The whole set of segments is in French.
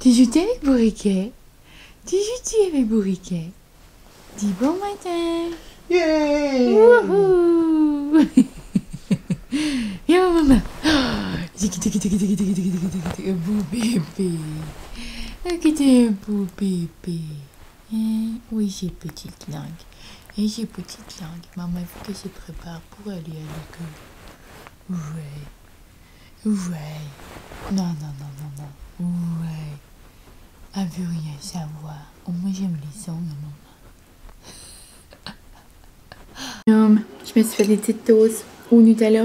Tu joues-tu avec Bourriquet? Tu joues-tu avec Bourriquet? Dis bon matin! Yay! Wouhou! Viens maman! Un beau bébé! Ok, t'es un beau bébé! Hein? Oui, j'ai petite langue. Et j'ai petite langue. Maman, il faut que je se prépare pour aller à l'école. Ouais. Non. Ouais. Elle veut rien savoir. Moi, j'aime les sons de maman. Je me suis fait des petites toasts au Nutella.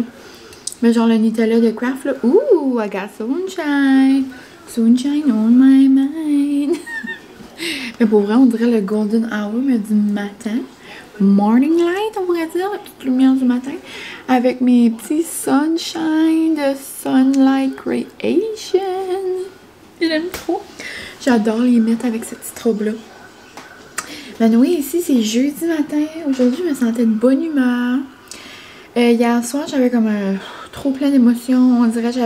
Mais genre le Nutella de Kraft, là. Ooh, I got sunshine. Sunshine on my mind. Mais pour vrai, on dirait le golden hour, mais du matin. Morning light, on pourrait dire, la petite lumière du matin. Avec mes petits sunshine de Sunlight Creation. J'aime trop. J'adore les mettre avec cette petite robe-là. Ben oui, ici, c'est jeudi matin. Aujourd'hui, je me sentais de bonne humeur. Hier soir, j'avais comme trop plein d'émotions. On dirait que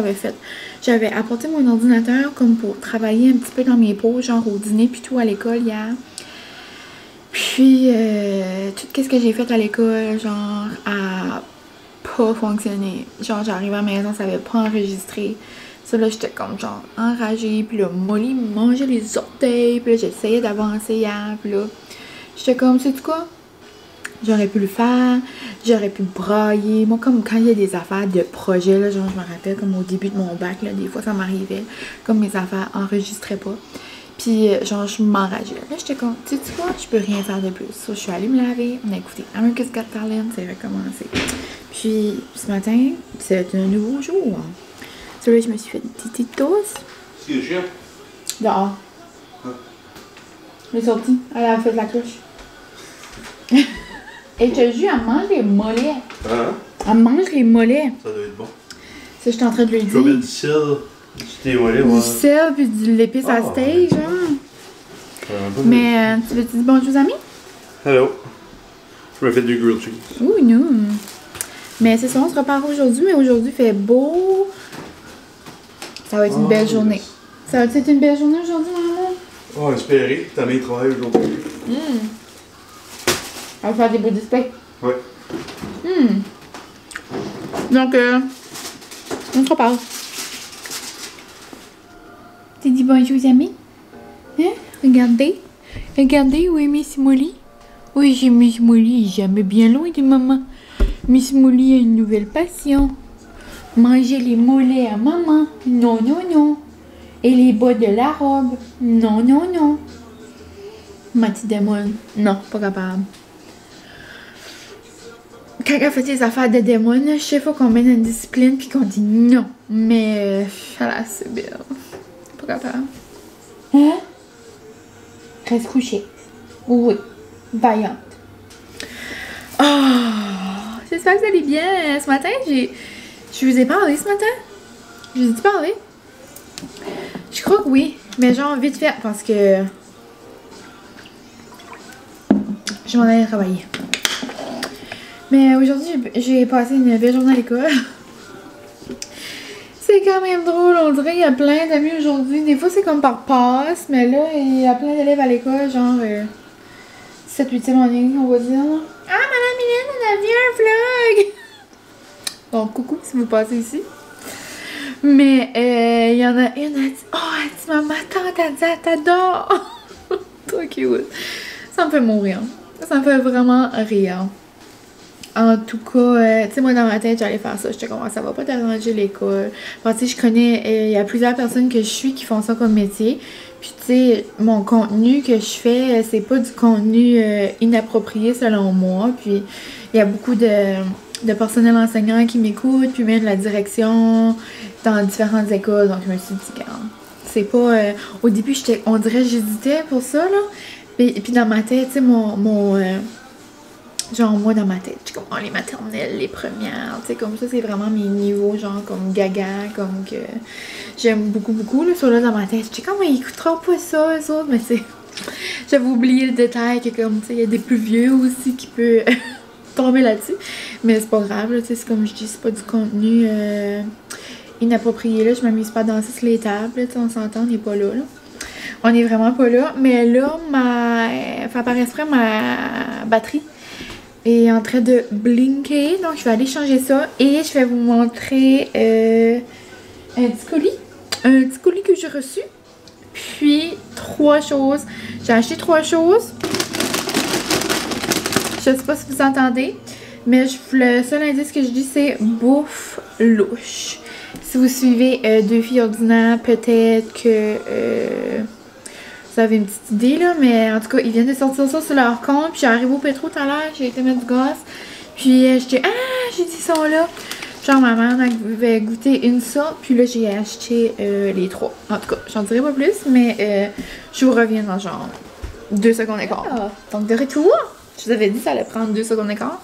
j'avais apporté mon ordinateur comme pour travailler un petit peu dans mes pauses, genre au dîner puis tout à l'école hier. Puis, tout ce que j'ai fait à l'école, genre, a pas fonctionné. Genre, j'arrivais à la maison, ça avait pas enregistré. Ça, là, j'étais comme, genre, enragée. Puis là, Molly mangeait les orteils. Puis là, j'essayais d'avancer hier. Puis là, j'étais comme, sais-tu quoi? J'aurais pu le faire. J'aurais pu brailler. Moi, comme quand il y a des affaires de projet, là, genre, je me rappelle, comme au début de mon bac, là, des fois, ça m'arrivait. Comme mes affaires enregistraient pas. Puis, genre, je m'enrageais. Là, j'étais comme, tu sais quoi, je peux rien faire de plus. So, je suis allée me laver, on a écouté America's Got Talent, c'est recommencé. Puis, ce matin, c'est un nouveau jour. So, là, je me suis fait une petite toast. C'est le chien? Dehors. Ah. Elle est sortie, elle a fait de la cloche. Et je te jure, elle mange les mollets. Hein? Elle mange les mollets. Ça doit être bon. Ça, je suis en train de lui Tu vas dire. mettre du sel sur tes mollets, Du ouais. sel, puis de l'épice à steak, genre. Mais, tu veux-tu dire bonjour aux amis? Hello. Je me fais du grilled cheese. Ouh, non. Mais c'est ça, on se repart aujourd'hui, mais aujourd'hui, il fait beau. Ça va être une belle journée. Yes. Ça va être une belle journée aujourd'hui, maman? Oh, espérer. Ta main travaille aujourd'hui. On va faire des beaux displays. Ouais. Donc, on se repart. T'as dit bonjour aux amis? Hein? Regardez. Regardez où est Miss Molly. Oui, j'ai Miss Molly, jamais bien loin de maman. Miss Molly a une nouvelle passion. Manger les mollets à maman. Non. Et les bas de la robe. Non. Ma petite démon. Non, pas capable. Quand elle fait des affaires de démon, je sais pas qu'on mène une discipline puis qu'on dit non. Mais elle a assez bien. Pas capable. Hein? Reste couché. Oui. Vaillante. Oh! J'espère que vous allez bien. Ce matin, je vous ai parlé ce matin? Je vous ai parlé? Je crois que oui. Mais genre vite fait parce que je m'en allais travailler. Mais aujourd'hui, j'ai passé une belle journée à l'école. C'est quand même drôle, on dirait qu'il y a plein d'amis aujourd'hui. Des fois, c'est comme par passe, mais là, il y a plein d'élèves à l'école, genre 7-8e année, on va dire. Ah, Madame Mylène, on a vu un vlog! Donc, coucou si vous passez ici. Mais il y en a une, elle dit, oh, elle dit, maman, tante, elle dit, elle t'adore! Trop cute. Ça me fait mourir. Ça me fait vraiment rire. En tout cas, tu sais, moi, dans ma tête, j'allais faire ça. J'étais comme, ça va pas t'arranger l'école. Enfin, tu sais, je connais, il y a plusieurs personnes que je suis qui font ça comme métier. Puis, tu sais, mon contenu que je fais, c'est pas du contenu inapproprié selon moi. Puis, il y a beaucoup de personnel enseignant qui m'écoutent, puis même de la direction dans différentes écoles. Donc, je me suis dit, regarde, c'est pas... au début, on dirait que j'hésitais pour ça, là. Puis dans ma tête, tu sais, genre, moi, dans ma tête, je suis comme, oh, les maternelles, les premières, tu sais, comme ça, c'est vraiment mes niveaux, genre, comme gaga, comme que j'aime beaucoup, là, sur là, dans ma tête. Je suis comme, ils écouteront pas ça, eux autres, mais c'est... J'avais oublié le détail que, comme, tu sais, il y a des plus vieux aussi qui peuvent tomber là-dessus. Mais c'est pas grave, là, tu sais, c'est comme je dis, c'est pas du contenu inapproprié, là. Je m'amuse pas à danser sur les tables, là, tu sais, on s'entend, on n'est pas là, là. On est vraiment pas là. Mais là, enfin, par exprès, ma batterie est en train de blinker. Donc, je vais aller changer ça. Et je vais vous montrer un petit colis. Un petit colis que j'ai reçu. Puis, 3 choses. J'ai acheté 3 choses. Je sais pas si vous entendez. Mais le seul indice que je dis, c'est bouffe louche. Si vous suivez Deux filles ordinaires, peut-être que vous avez une petite idée là. Mais en tout cas, ils viennent de sortir ça sur leur compte. Puis j'arrive au pétro tout à l'heure, j'ai été mettre du gaz. Puis je dis, ah, j'ai dit ça là. Genre ma mère avait goûté une ça. Puis là, j'ai acheté les 3. En tout cas, j'en dirai pas plus. Mais je vous reviens dans genre 2 secondes et quart. Donc de retour, je vous avais dit que ça allait prendre 2 secondes et quart.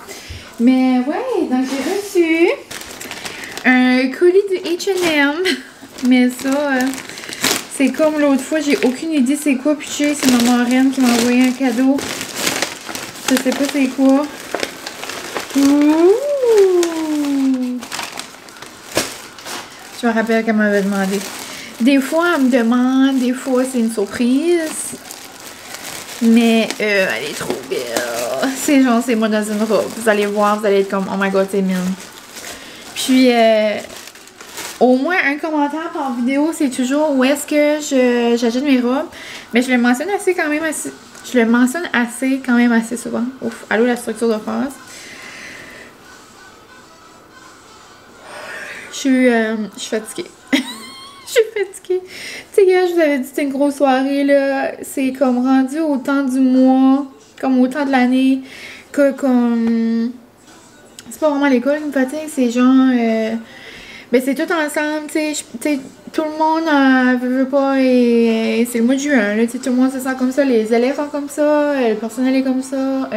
Mais ouais, donc j'ai reçu un colis du H&M. Mais ça, c'est comme l'autre fois, j'ai aucune idée c'est quoi. Puis c'est ma marraine qui m'a envoyé un cadeau. Je sais pas c'est quoi. Ouh! Je me rappelle qu'elle m'avait demandé. Des fois, elle me demande, des fois c'est une surprise. Mais elle est trop belle. C'est genre, c'est moi dans une robe. Vous allez voir, vous allez être comme, oh my god, c'est mine. Puis, au moins un commentaire par vidéo, c'est toujours où est-ce que j'achète mes robes. Mais je le mentionne assez quand même assez. Je le mentionne assez quand même assez souvent. Ouf, allô la structure de phrase. Je suis fatiguée. Je suis fatiguée. Tu sais, je vous avais dit, c'était une grosse soirée, là. C'est comme rendu au temps du mois, comme au temps de l'année, que comme... C'est pas vraiment l'école qui me fatigue, c'est genre... Ben, c'est tout ensemble, tu sais, tout le monde veut pas, et c'est le mois de juin, là, tu sais, tout le monde se sent comme ça, les élèves sont comme ça, le personnel est comme ça,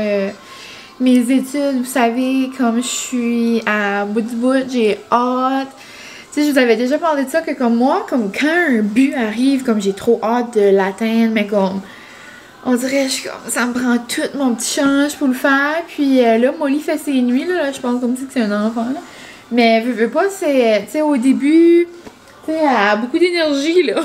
mes études, vous savez, comme je suis à bout du bout, j'ai hâte. Tu sais, je vous avais déjà parlé de ça, que comme moi, comme quand un but arrive, comme j'ai trop hâte de l'atteindre, mais comme, on dirait, ça me prend tout mon petit change pour le faire. Puis là, Molly fait ses nuits, là, je pense comme si c'est un enfant, là. Mais veux pas, c'est, tu sais, au début, tu sais, elle a beaucoup d'énergie, là.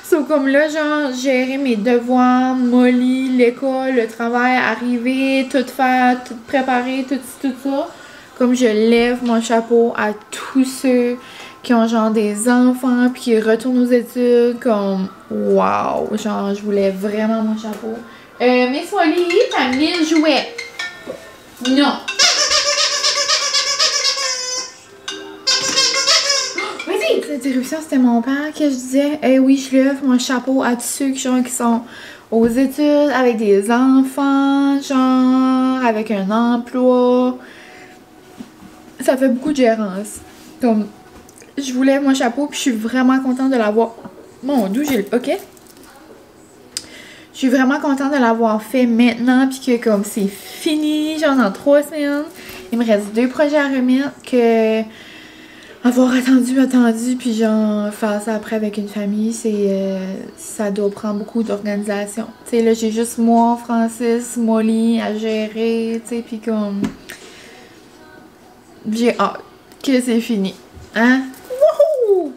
Sauf comme là, genre, gérer mes devoirs, Molly, l'école, le travail, arriver, tout faire, tout préparer, tout ça. Comme je lève mon chapeau à tous ceux qui ont genre des enfants puis qui retournent aux études, comme wow, genre je voulais vraiment mon chapeau. Miss Molly, t'as mis le jouet? Non. Vas-y! Cette éruption, c'était mon père que je disais, eh oui, je lève mon chapeau à tous ceux qui sont aux études, avec des enfants, genre, avec un emploi. Ça fait beaucoup de gérance. Comme, je voulais mon chapeau, puis je suis vraiment contente de l'avoir. Mon Dieu, j'ai le. Ok. Je suis vraiment contente de l'avoir fait maintenant, puis que comme c'est fini, genre dans 3 semaines. Il me reste 2 projets à remettre, que avoir attendu, puis genre faire ça après avec une famille, ça doit prendre beaucoup d'organisation. Tu sais, là, j'ai juste moi, Francis, Molly à gérer, tu sais, puis comme. J'ai hâte que c'est fini. Hein? Wouhou!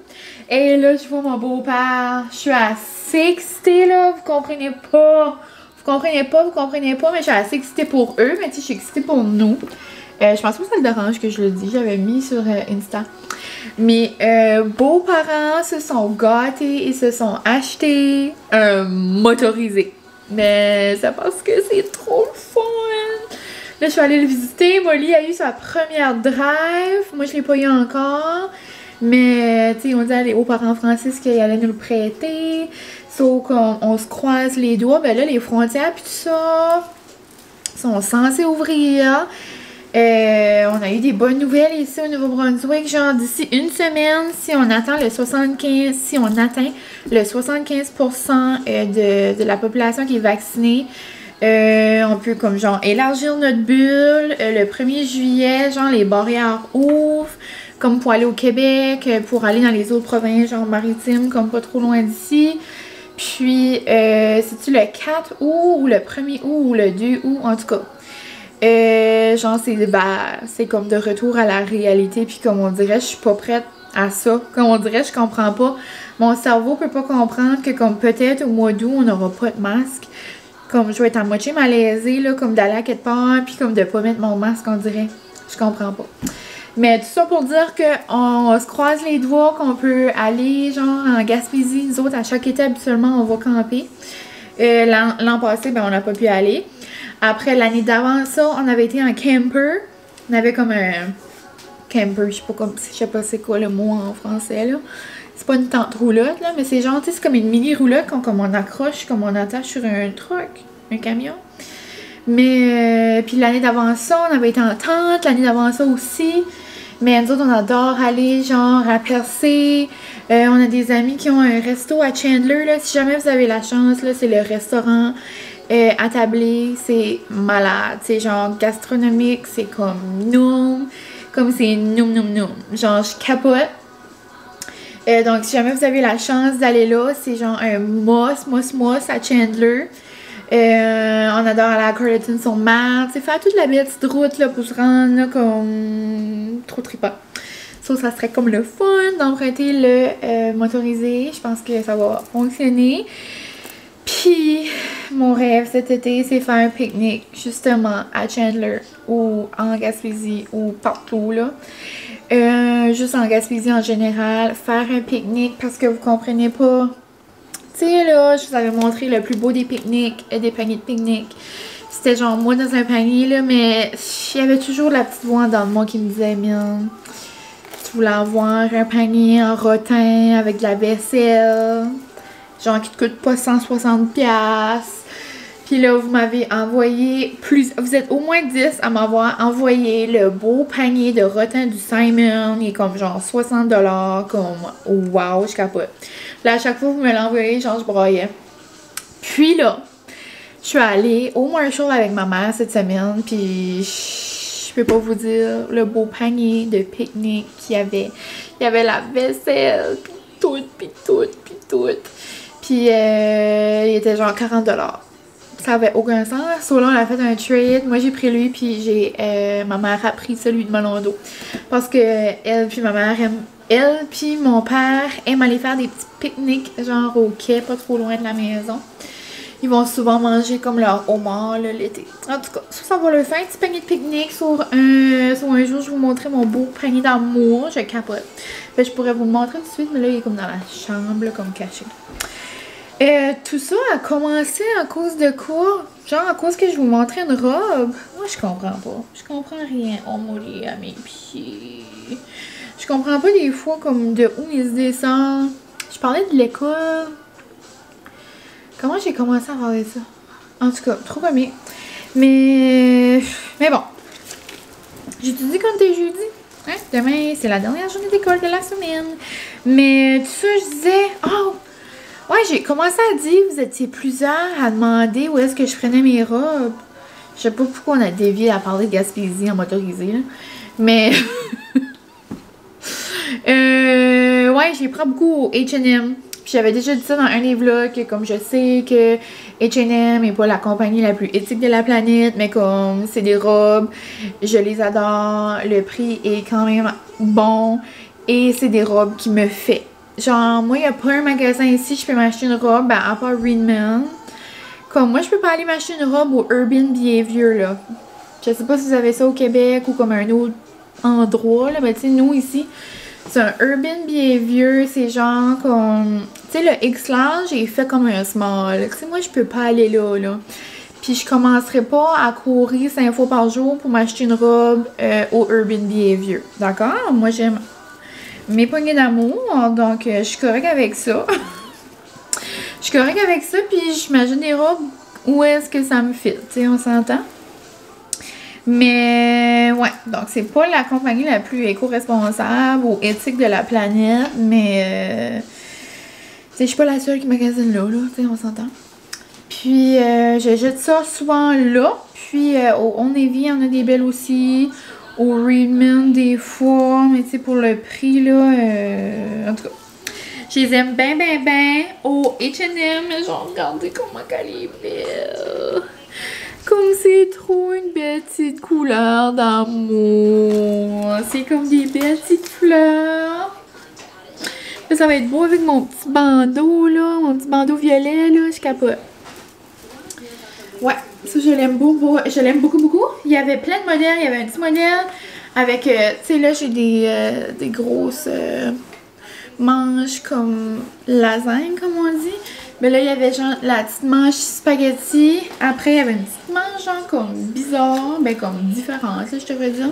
Et là, je vois mon beau-père. Je suis assez excitée, là. Vous comprenez pas. Mais je suis assez excitée pour eux. Mais tu sais, je suis excitée pour nous. Je pense pas que ça le dérange que je le dis. J'avais mis sur Insta. Mes beaux-parents se sont gâtés et se sont achetés un motorisé. Mais c'est parce que c'est trop le fun. Là, je suis allée le visiter. Molly a eu sa première drive. Moi, je l'ai pas eu encore. Mais, tu sais, on dit aux parents Francis qu'ils allaient nous le prêter. Sauf qu'on se croise les doigts. Ben là, les frontières puis tout ça sont censées ouvrir. On a eu des bonnes nouvelles ici au Nouveau-Brunswick. Genre, d'ici une semaine, si on atteint le 75% de la population qui est vaccinée, on peut comme genre élargir notre bulle. Le 1er juillet, genre les barrières ouvrent, comme pour aller au Québec, pour aller dans les autres provinces, genre maritimes, comme pas trop loin d'ici. Puis, c'est-tu le 4 août ou le 1er août ou le 2 août, en tout cas. Genre, c'est comme de retour à la réalité. Puis comme on dirait, je suis pas prête à ça. Comme on dirait, je comprends pas. Mon cerveau peut pas comprendre que comme peut-être au mois d'août, on n'aura pas de masque. Comme je vais être à moitié malaisée, là, comme d'aller à quelque part, puis comme de pas mettre mon masque, on dirait. Je comprends pas. Mais tout ça pour dire qu'on se croise les doigts, qu'on peut aller genre en Gaspésie. Nous autres, à chaque été, habituellement, on va camper. L'an passé, ben, on n'a pas pu aller. Après, l'année d'avant ça, on avait été en camper. On avait comme un camper, je sais pas c'est quoi le mot en français, là. C'est pas une tente roulotte, là, mais c'est genre, tu sais, c'est comme une mini roulotte comme on accroche, comme on attache sur un truck, un camion. Mais, puis l'année d'avant ça, on avait été en tente, l'année d'avant ça aussi. Mais nous autres, on adore aller, genre, à Percé. On a des amis qui ont un resto à Chandler, là. Si jamais vous avez la chance, là, c'est le restaurant attablé. C'est malade. C'est genre gastronomique, c'est comme noum. Comme c'est noum noum noum. Genre, je capote. Donc, si jamais vous avez la chance d'aller là, c'est genre un moss à Chandler. On adore aller à Carleton-sur-Mer. Tu sais, faire toute la belle petite route là, pour se rendre là, comme trop trippant. Ça serait comme le fun d'emprunter le motorisé. Je pense que ça va fonctionner. Puis, mon rêve cet été, c'est faire un pique-nique justement à Chandler ou en Gaspésie ou partout là. Juste en Gaspésie en général, faire un pique-nique parce que vous comprenez pas. Tu sais là, je vous avais montré le plus beau des pique-niques, des paniers de pique-nique. C'était genre moi dans un panier là, mais il y avait toujours la petite voix dans moi qui me disait Mine, tu voulais avoir un panier en rotin avec de la vaisselle, genre qui te coûte pas 160$. Puis là, vous m'avez envoyé vous êtes au moins 10 à m'avoir envoyé le beau panier de rotin du Simon. Il est comme genre 60$, comme wow, je capote. Là, à chaque fois que vous me l'envoyez, genre je broyais. Puis là, je suis allée au Marshall avec ma mère cette semaine, puis je peux pas vous dire le beau panier de pique-nique qu'il y avait. Il y avait la vaisselle, puis tout. Puis il était genre 40$. Ça avait aucun sens. So là, on a fait un trade. Moi, j'ai pris lui, puis ma mère a pris celui de Malondo. Parce que elle puis ma mère elle puis mon père aiment aller faire des petits pique-niques, genre au quai, pas trop loin de la maison. Ils vont souvent manger comme leur homard l'été. En tout cas, ça va le faire. Un petit panier de pique-nique sur un jour, je vais vous montrer mon beau panier d'amour. Je capote. Fait, je pourrais vous le montrer tout de suite, mais là, il est comme dans la chambre, là, comme caché. Tout ça a commencé à cause de quoi? Genre à cause que je vous montrais une robe? Moi, je comprends pas. Je comprends rien. On mourit à mes pieds. Je comprends pas des fois comme de où ils se descendent. Je parlais de l'école. Comment j'ai commencé à parler de ça? En tout cas, trop combien. Mais bon. J'étudie comme t'es jeudi. Hein? Demain, c'est la dernière journée d'école de la semaine. Mais tout ça, je disais... Oh! Ouais, j'ai commencé à dire, vous étiez plusieurs à demander où est-ce que je prenais mes robes. Je sais pas pourquoi on a dévié à parler de Gaspésie en motorisé, là. Mais... ouais, j'ai pris beaucoup au H&M. Puis j'avais déjà dit ça dans un des vlogs, que comme je sais que H&M est pas la compagnie la plus éthique de la planète, mais comme c'est des robes, je les adore, le prix est quand même bon, et c'est des robes qui me fait. Genre, moi, il n'y a pas un magasin ici, je peux m'acheter une robe, ben, à part Reedman. Comme moi, je peux pas aller m'acheter une robe au Urban Behavior, là. Je sais pas si vous avez ça au Québec ou comme un autre endroit, là. Mais tu sais, nous, ici, c'est un Urban Behavior. C'est genre comme... Tu sais, le X-Large est fait comme un small. Tu sais, moi, je peux pas aller là, là. Puis je commencerai pas à courir 5 fois par jour pour m'acheter une robe au Urban Behavior. D'accord? Moi, j'aime... mes poignées d'amour, donc je suis correcte avec ça. Je suis correcte avec ça, puis j'imagine des robes où est-ce que ça me fit, tu sais, on s'entend. Mais ouais, donc c'est pas la compagnie la plus éco-responsable ou éthique de la planète, mais tu sais, je suis pas la seule qui magasine là, tu sais, on s'entend. Puis je jette ça souvent là, puis au On Navy, il y en a des belles aussi. Au Reedman des fois, mais tu sais, pour le prix, là, en tout cas, je les aime bien. Au H&M, genre, regardez comment elle est belle. Comme c'est trop une belle petite couleur d'amour. C'est comme des belles petites fleurs. Là, ça va être beau avec mon petit bandeau, là. Mon petit bandeau violet, là. Je capote. Ouais, ça, je l'aime beaucoup. Je l'aime beaucoup, beaucoup. Il y avait plein de modèles. Il y avait un petit modèle avec, tu sais, là, j'ai des grosses manches comme lasagne, comme on dit. Mais là, il y avait genre la petite manche spaghetti. Après, il y avait une petite manche genre comme bizarre, ben comme différente, là, je devrais dire.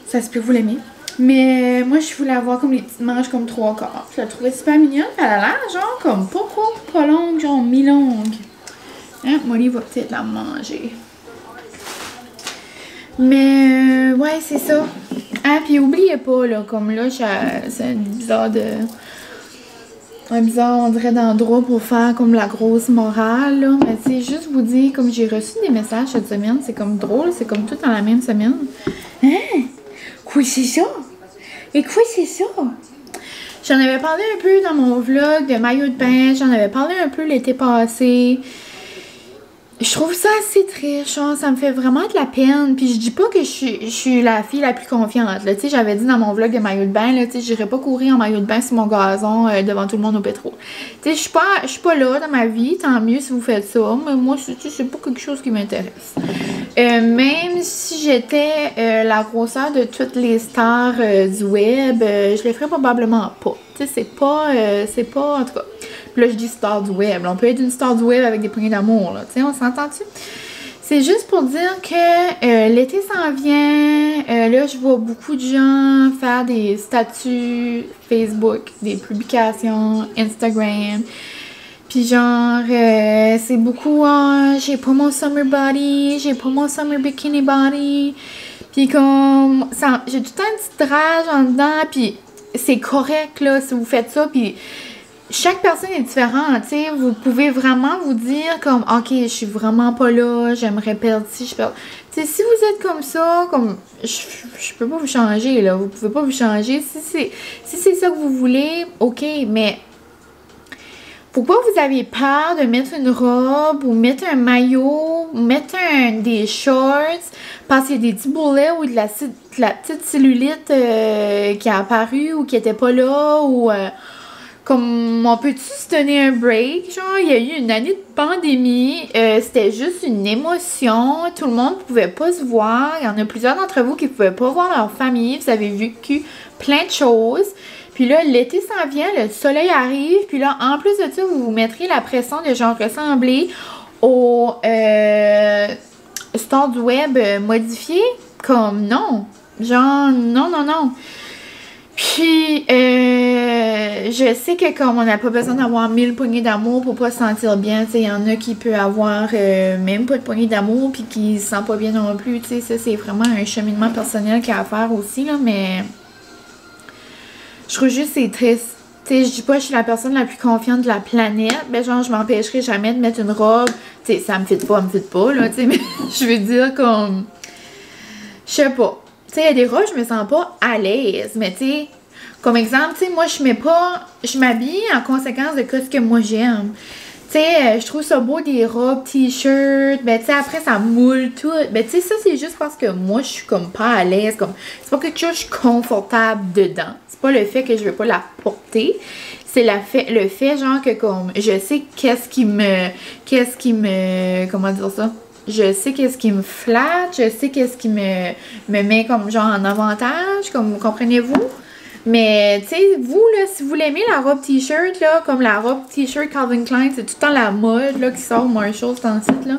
Ça se peut que vous l'aimez. Mais moi, je voulais avoir comme les petites manches comme 3/4. Je la trouvais super mignonne. Elle a l'air genre comme pas courte, pas longue, genre mi-longue. Hein, Molly va peut-être la manger. Mais ouais, c'est ça. Ah, puis oubliez pas, là, comme là, c'est une bizarre de... Un bizarre, on dirait, d'endroit pour faire comme la grosse morale, là. Mais tu sais, juste vous dire, comme j'ai reçu des messages cette semaine, c'est comme drôle, c'est comme tout dans la même semaine. Hein? Quoi c'est ça? Et quoi c'est ça? J'en avais parlé un peu dans mon vlog de maillot de bain, j'en avais parlé un peu l'été passé. Je trouve ça assez triste, genre, ça me fait vraiment de la peine. Puis je dis pas que je suis la fille la plus confiante, là. Tu sais, j'avais dit dans mon vlog de maillot de bain, là, tu sais, j'irais pas courir en maillot de bain sur mon gazon devant tout le monde au pétrole. Tu sais, je suis pas là dans ma vie, tant mieux si vous faites ça. Mais moi, c'est pas quelque chose qui m'intéresse. Même si j'étais la grosseur de toutes les stars du web, je le ferais probablement pas. Tu sais, c'est pas, en tout cas... Puis là, je dis star du web. On peut être une star du web avec des poignées d'amour, là. Tu sais, on s'entend-tu? C'est juste pour dire que l'été s'en vient. Là, je vois beaucoup de gens faire des statuts Facebook, des publications Instagram. Puis genre, c'est beaucoup, j'ai pas mon summer body, j'ai pas mon summer bikini body. Puis comme, j'ai tout un petit rage en dedans. Puis c'est correct, là, si vous faites ça. Puis... Chaque personne est différente, tu sais, vous pouvez vraiment vous dire comme, ok, je suis vraiment pas là, j'aimerais perdre si je perds. Tu sais, si vous êtes comme ça, comme, je peux pas vous changer, là, vous pouvez pas vous changer. Si c'est ça que vous voulez, ok, mais faut pas que vous ayez peur de mettre une robe ou mettre un maillot, ou mettre des shorts, parce qu'il y a des petits bourrelets ou de la petite cellulite qui a apparu ou qui était pas là, ou... Comme, on peut-tu se donner un break? Genre, il y a eu une année de pandémie, c'était juste une émotion, tout le monde pouvait pas se voir, il y en a plusieurs d'entre vous qui pouvaient pas voir leur famille, vous avez vécu plein de choses. Puis là, l'été s'en vient, le soleil arrive, puis là, en plus de ça, vous vous mettrez la pression de genre ressembler aux stars du web modifiées. Comme, non. Genre, non, non, non. Puis, je sais que comme on n'a pas besoin d'avoir 1000 poignées d'amour pour pas se sentir bien, tu sais, il y en a qui peuvent avoir même pas de poignées d'amour puis qui se sentent pas bien non plus, tu sais, ça c'est vraiment un cheminement personnel qu'il y a à faire aussi, là, mais je trouve juste que c'est triste. Tu sais, je dis pas que je suis la personne la plus confiante de la planète, mais genre, je m'empêcherai jamais de mettre une robe, tu sais, ça me fit pas, là, tu sais, mais je veux dire comme, je sais pas. Tu sais, il y a des robes, je me sens pas à l'aise, mais tu sais, comme exemple, tu sais, moi, je m'habille en conséquence de ce que moi j'aime. Tu sais, je trouve ça beau, des robes, t-shirts, ben tu sais, après, ça moule tout. Ben tu sais, ça, c'est juste parce que moi, je suis comme pas à l'aise, comme, c'est pas quelque chose que je suis confortable dedans. C'est pas le fait que je veux pas la porter, c'est le fait, genre, que comme, je sais qu'est-ce qui me, comment dire ça? Je sais qu'est-ce qui me flatte, je sais qu'est-ce qui me met comme genre en avantage, comme comprenez-vous? Mais tu sais, vous là, si vous l'aimez la robe t-shirt là, comme la robe t-shirt Calvin Klein, c'est tout le temps la mode là qui sort Marshalls dans le site là.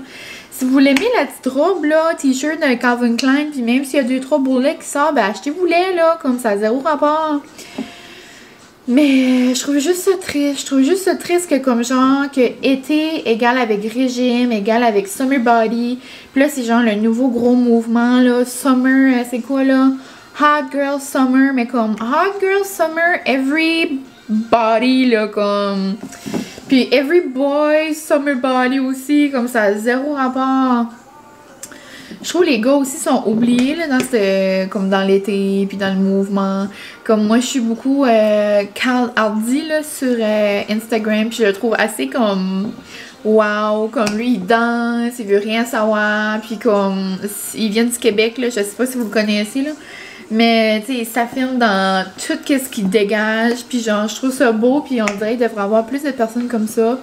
Si vous l'aimez la petite robe là, t-shirt de Calvin Klein, puis même s'il y a 2-3 bourrelets qui sortent, ben achetez-vous-les là, comme ça, zéro rapport. Mais je trouve juste ça triste. Je trouve juste ça triste que comme genre que été égale avec régime, égale avec summer body. Puis là, c'est genre le nouveau gros mouvement là. Summer, c'est quoi là? Hot girl summer, mais comme hot girl summer, every body là, comme. Puis every boy summer body aussi, comme ça, zéro rapport. Je trouve que les gars aussi sont oubliés là, comme dans l'été puis dans le mouvement. Comme moi je suis beaucoup Cal Hardy là, sur Instagram, puis je le trouve assez comme wow, comme lui il danse, il veut rien savoir, puis comme il vient du Québec là, je sais pas si vous le connaissez là, Mais, tu sais, il s'affirme dans tout ce qu'il dégage. Puis, genre, je trouve ça beau. Puis, on dirait qu'il devrait y avoir plus de personnes comme ça.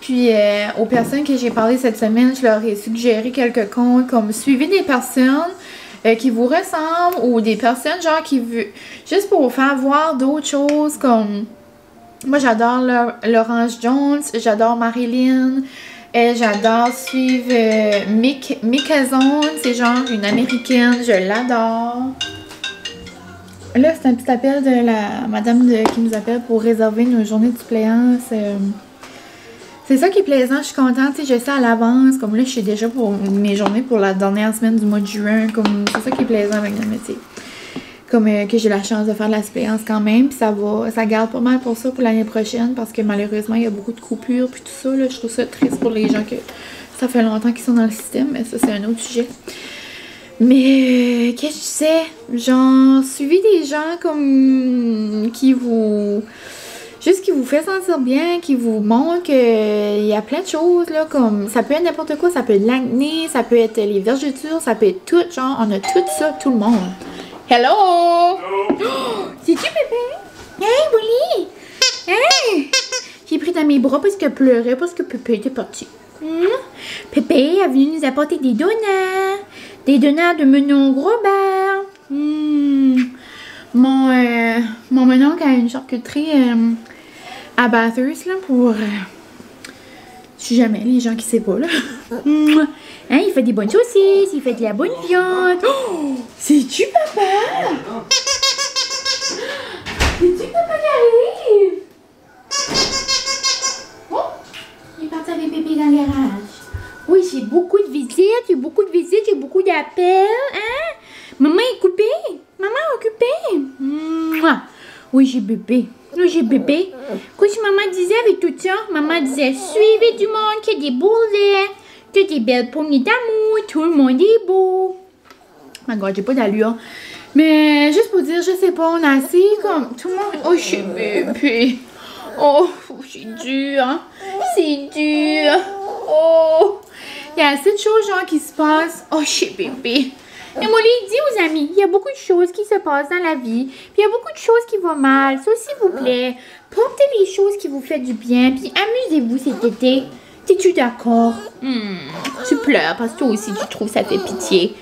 Puis, aux personnes que j'ai parlé cette semaine, je leur ai suggéré quelques comptes comme suivez des personnes qui vous ressemblent ou des personnes, genre, qui veulent. Juste pour vous faire voir d'autres choses comme. Moi, j'adore Laurence Jones, j'adore Marilyn. J'adore suivre Mika Zone, c'est genre une américaine, je l'adore. Là, c'est un petit appel de la madame qui nous appelle pour réserver nos journées de suppléance. C'est ça qui est plaisant, je suis contente, tu sais, je sais à l'avance, comme là, je sais déjà pour mes journées pour la dernière semaine du mois de juin, comme c'est ça qui est plaisant avec notre métier. Comme que j'ai la chance de faire de la suppléance quand même, puis ça garde pas mal pour ça pour l'année prochaine, parce que malheureusement, il y a beaucoup de coupures, puis tout ça, là, je trouve ça triste pour les gens que ça fait longtemps qu'ils sont dans le système, mais ça, c'est un autre sujet. Mais, qu'est-ce que tu sais? Genre, suivez des gens comme qui vous fait sentir bien, qui vous montrent qu'il y a plein de choses, là, comme, ça peut être n'importe quoi, ça peut être l'acné, ça peut être les vergetures, ça peut être tout, genre, on a tout ça, tout le monde. Hello! Oh, c'est-tu Pépé? Hey, Bully! Hey! J'ai pris dans mes bras parce qu'elle pleurait, parce que Pépé était parti. Pépé est venu nous apporter des donuts. Des donuts de Menon Robert. Mon mononcle a une charcuterie à Bathurst, là, pour... je sais jamais, les gens qui savent pas, là. Hein, il fait des bonnes saucisses, il fait de la bonne viande. Oh, c'est-tu papa? C'est-tu papa qui arrive? Oh, il est parti avec Pépé dans le garage. Oui, j'ai beaucoup de visites, j'ai beaucoup d'appels, hein? Maman est coupée, maman est occupée. Oui, j'ai bébé. Oui, j'ai bébé. Qu'est-ce que maman disait avec tout ça? Maman disait, suivez du monde qui a des beaux laits. Que des belles poignées d'amour, tout le monde est beau. Oh my god, j'ai pas d'allure. Mais juste pour dire, je sais pas, on a assez comme tout le monde. Oh, je suis bébé. Oh, c'est dur. Hein? C'est dur. Oh, il y a assez de choses genre qui se passent. Oh, je suis bébé. Et moi, je dis aux amis, il y a beaucoup de choses qui se passent dans la vie. Puis il y a beaucoup de choses qui vont mal. So, s'il vous plaît, portez les choses qui vous font du bien. Puis amusez-vous cet été. Es-tu d'accord? Tu pleures parce que toi aussi tu trouves ça fait pitié.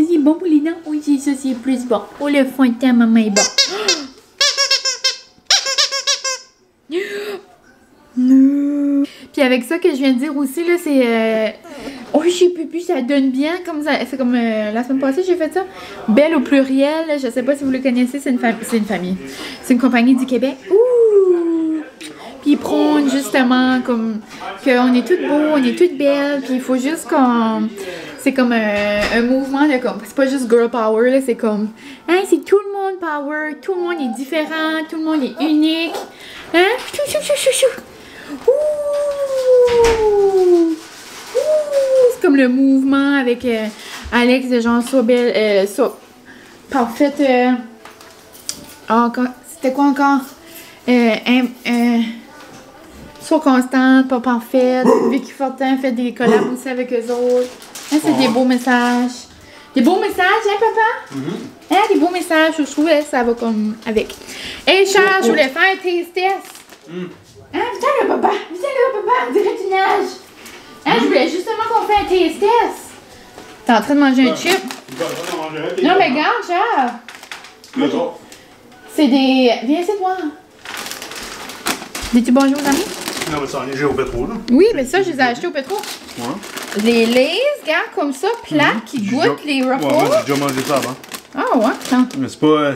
C'est bon pour les dents? Oui, ça c'est plus bon. Oh, le fond de teint, maman est bon. Puis avec ça que je viens de dire aussi, là, c'est... oh, je sais plus, ça donne bien, comme ça. C'est comme la semaine passée, j'ai fait ça. Belle au pluriel, je sais pas si vous le connaissez, c'est une famille. C'est une compagnie du Québec. Ouh! Puis ils prônent justement comme qu'on est toutes beaux, on est toutes belles, puis il faut juste qu'on... C'est comme un mouvement de comme... C'est pas juste girl power, là, c'est comme... Hein, c'est tout le monde power, tout le monde est différent, tout le monde est unique. Hein? Chou, chou, chou, chou, chou. Ouh! C'est comme le mouvement avec Alex de genre soit belle, soit parfaite. Encore, c'était quoi encore? Soit constante, pas parfaite. Vicky Fortin fait des collabs aussi avec eux autres. Hein, c'est des beaux messages. Des beaux messages, hein, papa? Hein, des beaux messages, je trouve que ça va comme avec. Hey, Charles, je voulais faire un taste test. Hein, viens là, papa, on dirait du nage. Hein, je voulais justement qu'on fait un taste test. T'es en train de manger un chip? Non, mais regarde, Charles. C'est des... Viens, c'est toi. Dis-tu bonjour aux amis? Non, mais ça en est j'ai au pétrole, là. Oui, mais ça, je les ai achetés au pétrole. Ouais. Les Lays, regarde, comme ça, plates, qui goûtent les Ruffles. Ouais, j'ai déjà mangé ça avant. Ah, ouais, putain. Mais c'est pas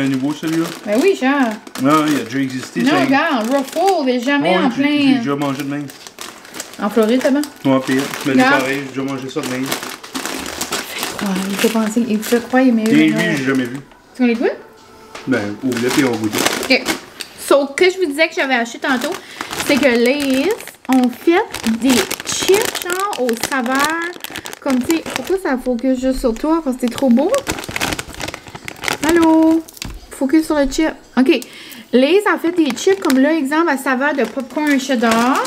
nouveau, celui-là. Ben oui, Charles. Non, il a déjà existé. Non, ça. regarde, Ruffles, il est jamais en plein... J'ai déjà mangé de même. En Floride, c'est bon? Ouais, pire. Mais c'est pareil, j'ai déjà mangé ça de même. Ouais, il faut penser, il faut croire, mais... Et lui, j'ai jamais vu. Tu les goûtes? Ben, au lait et au goût. Ok. So, que je vous disais que j'avais acheté tantôt, c'est que Lay's ont fait des chips, genre, aux saveurs. Comme, tu sais, pourquoi ça focus juste sur toi? Parce que c'est trop beau. Allô? Focus sur le chip. Ok. Lay's a fait des chips, comme là, exemple, à saveur de popcorn cheddar.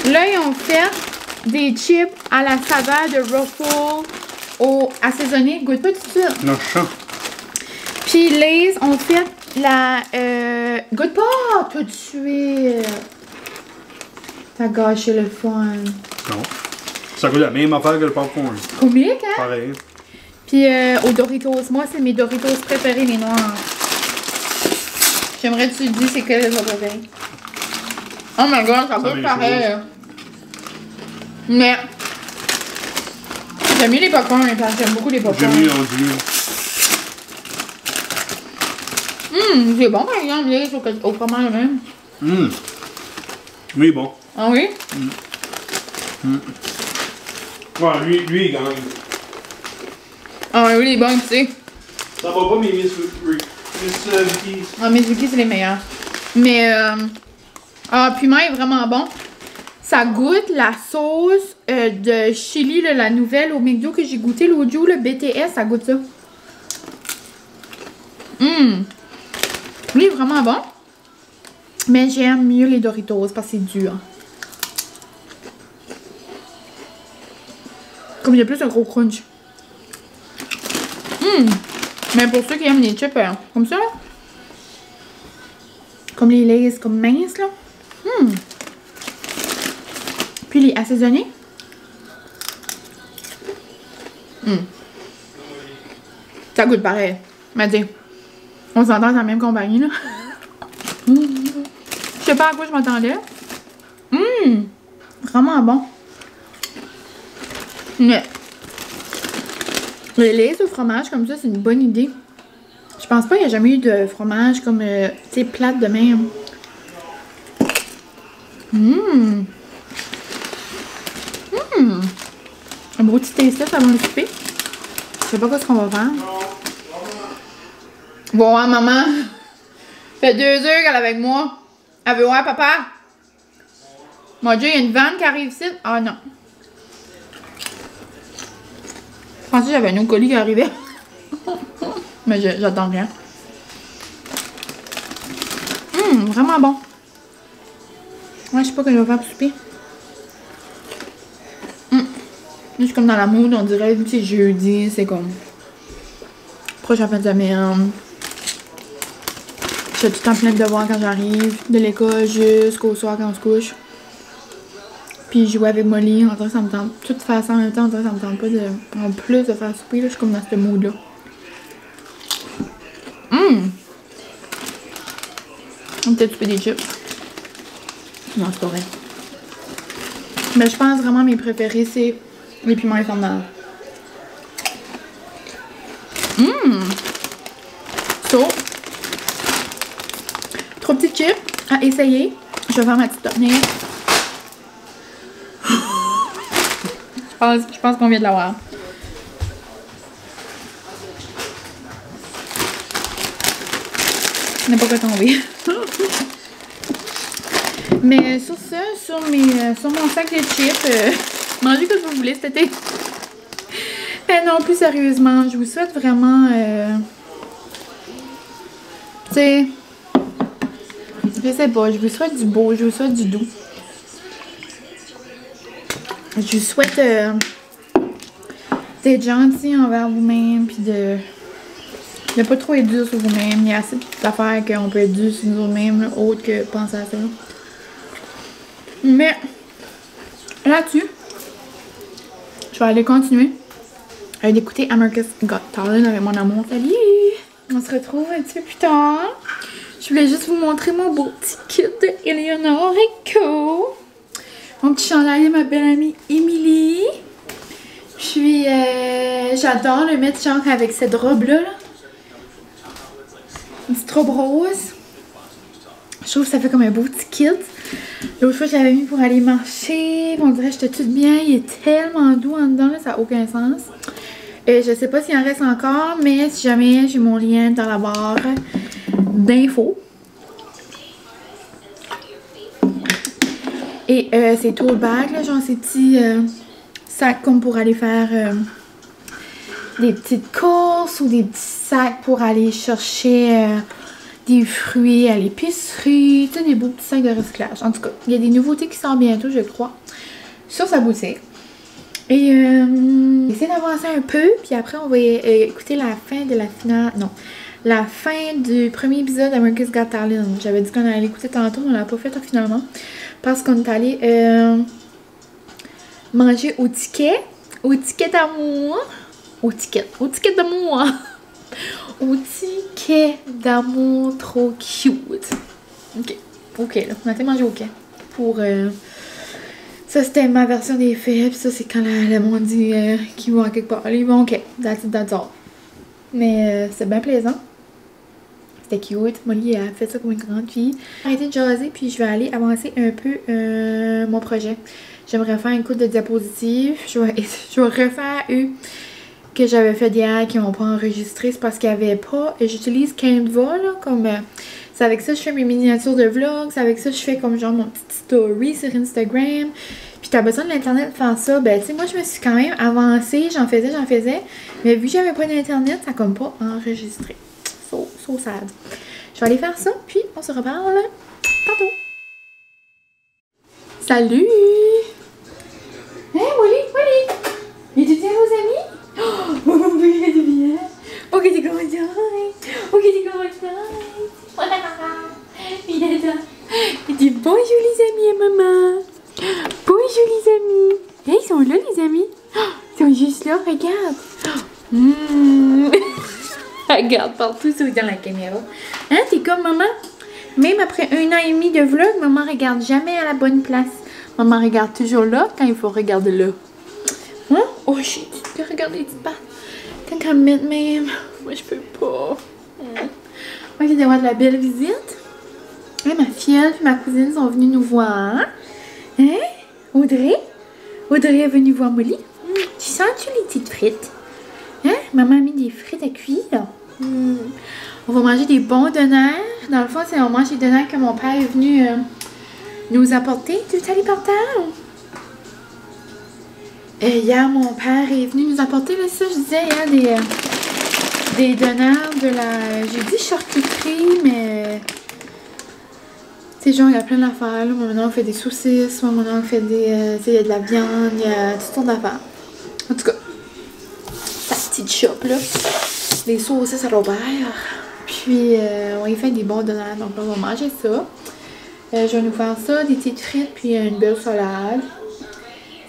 Là, ils ont fait des chips à la saveur de Ruffles au assaisonné. Goûte pas tout ça. Non, je sens. Puis Lay's ont fait la... goûte pas tout de suite. T'as gâché le fun. Non. Ça goûte la même affaire que le popcorn. Comique, hein? Pareil. Puis aux Doritos. Moi, c'est mes Doritos préférés, les noirs. J'aimerais que tu te dises c'est quel les autres préférés. Oh my god, ça goûte pareil. Mais... j'aime mieux les popcorn, j'aime beaucoup les popcorn. J'aime mieux l'ondulé. C'est bon par exemple, Lay's au fromage même. Oui, bon. Ah oui? Ouais, lui, il gagne. Ah oui, les bons, tu sais. Ça va pas, mais Miss Vicky's. Ah, Miss Vicky's, c'est les meilleurs. Mais, piment est vraiment bon. Ça goûte la sauce de chili, là, la nouvelle au McDo que j'ai goûté l'autre jour, le BTS, ça goûte ça. Lui, est vraiment bon. Mais j'aime mieux les Doritos parce que c'est dur. Comme il y a plus un gros crunch. Mais pour ceux qui aiment les chips comme ça, comme les Lay's, comme minces, là. Puis les assaisonnés. Ça goûte pareil. Mais dis, on s'entend dans la même compagnie, là. Je sais pas à quoi je m'attendais. Vraiment bon. Mais les Lay's au fromage comme ça, c'est une bonne idée. Je pense pas qu'il y a jamais eu de fromage comme, tu sais, plate de même. Un beau petit taste là, ça va m'occuper. Je sais pas ce qu'on va faire. Bon, hein, maman. Ça fait 2 heures qu'elle est avec moi. Elle veut voir papa. Mon Dieu, il y a une vanne qui arrive ici. Ah non. Je pensais que j'avais un autre colis qui arrivait. Mais j'attends rien. Vraiment bon. Ouais, je sais pas que je vais faire pour souper. Je suis comme dans la mood, on dirait que c'est jeudi, c'est comme prochaine fin de semaine. J'ai tout le temps plein de devoirs quand j'arrive, de l'école jusqu'au soir quand on se couche. Puis jouer avec Molly, on dirait que ça me tente. Tout faire ça en même temps, on dirait que ça me tente pas de, en plus de faire souper, là, je suis comme dans ce mood là. Peut-être souper des chips. Non, c'est pas vrai. Mais je pense vraiment mes préférés, c'est les piments infernales. So, 3 petites chips à essayer. Je vais faire ma petite tournée. Je pense qu'on vient de l'avoir. On n'a pas quoi tomber. Mais sur ça, sur mon sac de chips, mangez que vous voulez cet été. Mais non, plus sérieusement, je vous souhaite vraiment, tu sais, je sais pas, je vous souhaite du beau, je vous souhaite du doux. Je vous souhaite d'être gentil envers vous-même, puis de pas trop être dur sur vous-même. Il y a assez d'affaires qu'on peut être dur sur nous-mêmes, autre que penser à ça. Mais là-dessus, je vais aller continuer d'écouter America's Got Talent avec mon amour. Salut! On se retrouve un petit peu plus tard. Je voulais juste vous montrer mon beau petit kit de Eleanor Co. Mon petit chandail de ma belle amie Emily. Puis j'adore le mettre genre avec cette robe-là. Une petite robe rose. Je trouve que ça fait comme un beau petit kit. L'autre fois, je l'avais mis pour aller marcher. On dirait que j'étais toute bien. Il est tellement doux en dedans, là, ça n'a aucun sens. Je sais pas s'il en reste encore, mais si jamais, j'ai mon lien dans la barre d'infos. Et ces tote bags, là, genre ces petits sacs comme pour aller faire des petites courses ou des petits sacs pour aller chercher des fruits à l'épicerie, tu sais, des beaux petits sacs de recyclage. En tout cas, il y a des nouveautés qui sortent bientôt, je crois. sur sa boutique. Et essayer d'avancer un peu, puis après on va écouter la fin de la finale, non, la fin du premier épisode d'America's Got Talent. J'avais dit qu'on allait l'écouter tantôt, mais on l'a pas fait finalement, parce qu'on est allé manger au ticket d'amour, au ticket d'amour, au ticket d'amour trop cute. Ok, là, on a été manger au quai pour... ça, c'était ma version des faits, puis ça, c'est quand le monde dit qu'ils vont à quelque part. Ils vont, ok, that's all. Mais c'est bien plaisant. C'était cute. Molly a fait ça comme une grande fille. J'ai arrêté de jaser, puis je vais aller avancer un peu mon projet. J'aimerais faire une coupe de diapositives. Je vais refaire eux que j'avais fait hier, qui n'ont pas enregistré. C'est parce qu'il n'y avait pas... J'utilise Canva, là, comme... c'est avec ça que je fais mes miniatures de vlogs. C'est avec ça que je fais comme genre mon petit story sur Instagram. Puis t'as besoin de l'internet pour faire ça. Ben tu sais, moi je me suis quand même avancée. J'en faisais. Mais vu que j'avais pas d'internet, ça a comme pas enregistré. So sad. Je vais aller faire ça. Puis on se reparle tantôt. Salut! Hey Molly! Et tu tiens vos amis? Oh mon bébé, il est bien. Ok, t'es contente. Il est là. Il dit bonjour les amis à maman. Bonjour les amis. Hey, ils sont là les amis. Ils sont juste là, regarde. Regarde partout dans la caméra. Hein, t'es comme maman? Même après 1 an et demi de vlog, maman regarde jamais à la bonne place. Maman regarde toujours là quand il faut regarder là. Hein? Oh shit, tu peux regarder les petites pattes. Quand elle met même. Moi je peux pas. Moi j'ai d'avoir de la belle visite. Et ma filleule et ma cousine sont venues nous voir. Hein? Audrey? Audrey est venue voir Molly. Tu sens-tu les petites frites? Hein? Maman a mis des frites à cuire. On va manger des bons donuts. Dans le fond, c'est on mange les donuts que mon père est venu nous apporter. Tu es allé par terre? Hier, mon père est venu nous apporter, là, ça, je disais, hier, des donuts de la... J'ai dit charcuterie, mais... Tu sais, genre, il y a plein d'affaires, là. Maintenant, on fait des saucisses. Maintenant, on fait des... tu sais, il y a de la viande, il y a toutes sortes d'affaires. En tout cas, sa petite shop, là. Des saucisses à Robert. Puis, on y fait des bons donuts. Donc, on va manger ça. Je vais nous faire ça, des petites frites, puis une belle salade.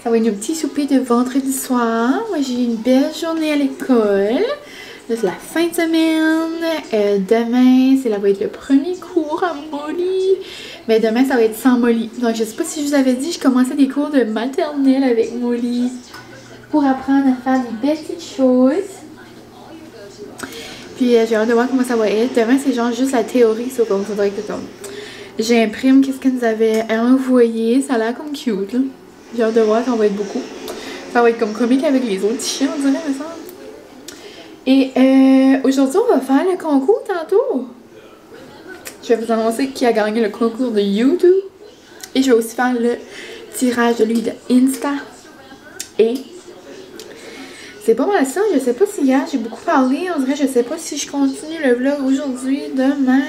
Ça va être un petit souper de vendredi soir. Moi, j'ai une belle journée à l'école. Là, c'est la fin de semaine. Demain, ça va être le premier cours à Molly. Mais demain, ça va être sans Molly. Donc, je sais pas si je vous avais dit, je commençais des cours de maternelle avec Molly pour apprendre à faire des belles petites choses. Puis, j'ai hâte de voir comment ça va être. Demain, c'est genre juste la théorie. Ça, comme faudrait que comme j'imprime qu'est-ce qu'elle nous avait envoyé. Ça a l'air comme cute, là. J'ai hâte de voir, ça va être beaucoup. Ça va être comme comique avec les autres chiens, on dirait, me semble. Et aujourd'hui, on va faire le concours tantôt. Je vais vous annoncer qui a gagné le concours de YouTube. Et je vais aussi faire le tirage de lui de Insta. Et c'est pas mal ça. Je sais pas si hier j'ai beaucoup parlé. On dirait, je sais pas si je continue le vlog aujourd'hui, demain.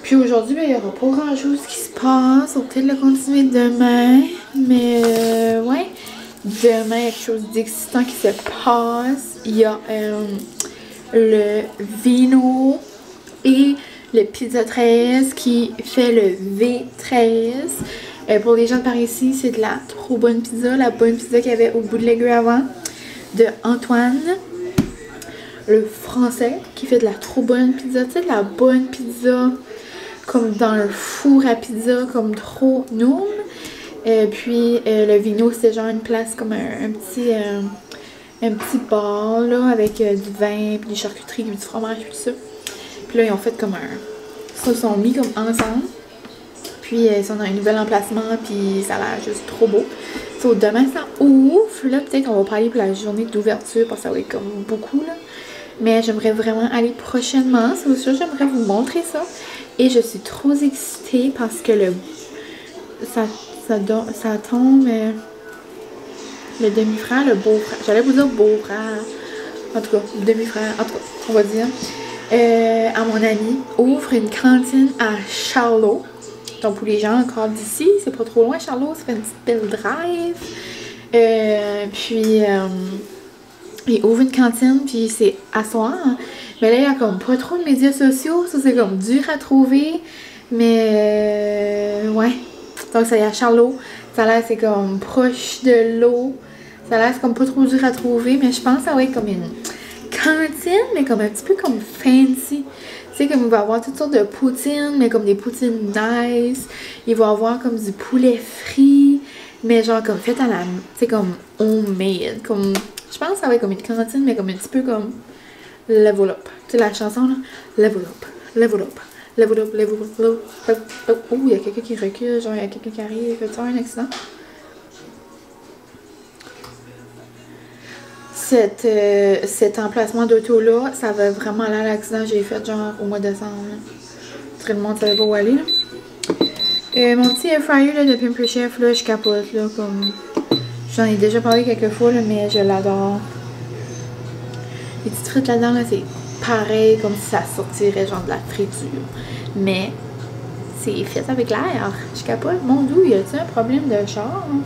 Puis aujourd'hui, ben, il n'y aura pas grand chose qui se passe. On va peut-être le continuer demain. Mais ouais, demain, il y a quelque chose d'excitant qui se passe. Il y a le Vino et le Pizza 13 qui fait le V13. Pour les gens de par ici, c'est de la trop bonne pizza. La bonne pizza qu'il y avait au bout de l'aiguille avant. De Antoine. Le français qui fait de la trop bonne pizza. Tu sais, de la bonne pizza comme dans le four à pizza, comme trop noum. Puis le Vino, c'était genre une place comme un petit bar là, avec du vin, puis des charcuteries, puis du fromage, puis tout ça. Puis là, ils ont fait comme ça, ils sont mis comme ensemble. Puis ils sont dans un nouvel emplacement, puis ça a l'air juste trop beau. So, demain, ça ouvre. Là, peut-être qu'on va pas aller pour la journée d'ouverture, parce que ça va être comme beaucoup, là. Mais j'aimerais vraiment aller prochainement. C'est sûr, j'aimerais vous montrer ça. Et je suis trop excitée parce que ça tombe. Le demi-frère, le beau-frère. J'allais vous dire beau-frère. En tout cas, le demi-frère. En tout cas, on va dire. À mon ami, ouvre une cantine à Charlot. Donc pour les gens encore d'ici, c'est pas trop loin, Charlot, ça fait une petite belle drive. Puis il ouvre une cantine, puis c'est à soir. Mais là, il y a comme pas trop de médias sociaux, ça c'est comme dur à trouver. Mais ouais. Donc ça y est à Charlot. Ça a l'air c'est comme proche de l'eau. Ça a l'air c'est comme pas trop dur à trouver, mais je pense que ça va être comme une cantine, mais comme un petit peu comme fancy. Tu sais, comme il va y avoir toutes sortes de poutines, mais comme des poutines nice. Il va y avoir comme du poulet frit, mais genre comme fait à la... Tu sais, comme homemade. Comme... Je pense que ça va être comme une cantine, mais comme un petit peu comme... Level up. Tu sais, la chanson, là? Level up. Level up. Level up, level up, level up. Oh, il y a quelqu'un qui recule, genre il y a quelqu'un qui arrive. Fait-tu un accident? Cet emplacement d'auto-là, ça va vraiment aller à l'accident que j'ai fait genre au mois de décembre. Tout le monde savait pas où aller. Là. Mon petit air fryer là, de Pimple Chef, là, je capote. Là, comme... J'en ai déjà parlé quelques fois, là, mais je l'adore. Les petites frites là-dedans, là, c'est pareil comme si ça sortirait genre de la friture. Mais c'est fait avec l'air. Je capote. Mon doux, y a-t-il un problème de char? Hein?